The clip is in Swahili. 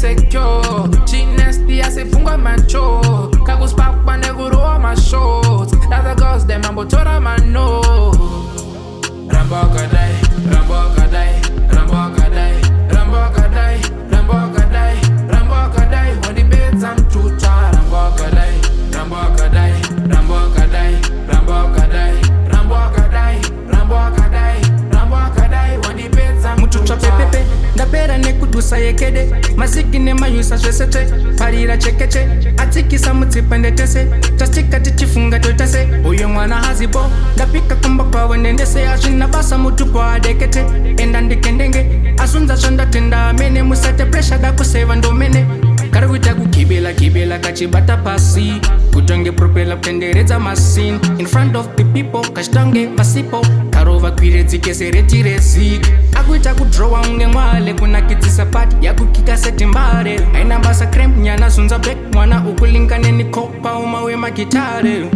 insecure. She nasty as a funga macho. Kagus pop when they go to my shows. Other girls, them I'm but man no. Ramba Wakadai, Ramba Wakadai, Ramba Wakadai, Ramba Wakadai, Ramba Wakadai, Ramba Wakadai. When the beds I'm too tired. Ramba Wakadai, Ramba Wakadai, Ramba Wakadai, Ramba Wakadai, Ramba Wakadai, Ramba Wakadai, Ramba Wakadai. When the beds I'm too tired. Ndapera nekudusa yekede maziki nemayusa zvesete parira chekeche atsikisa mutsipa ndetese tastika tichifunga totase uyo mwana hazipo ndapika kumba kwawe ndendese azvina basa mutupo adekete enda ndikendenge asunza zvandatenda amene musate presha dakuseva ndomene kari kuita kukibela kachibata pasi kutonge propela kutenderedza masini in front of the people kashitange masipo karova kwiredzikese retirezi akuita kudrowa unge mwale kunakidzisa pati yakukika setimbare aina basa kremp nyana zunza bek mwana ukulinganeni kopa uma wemakitare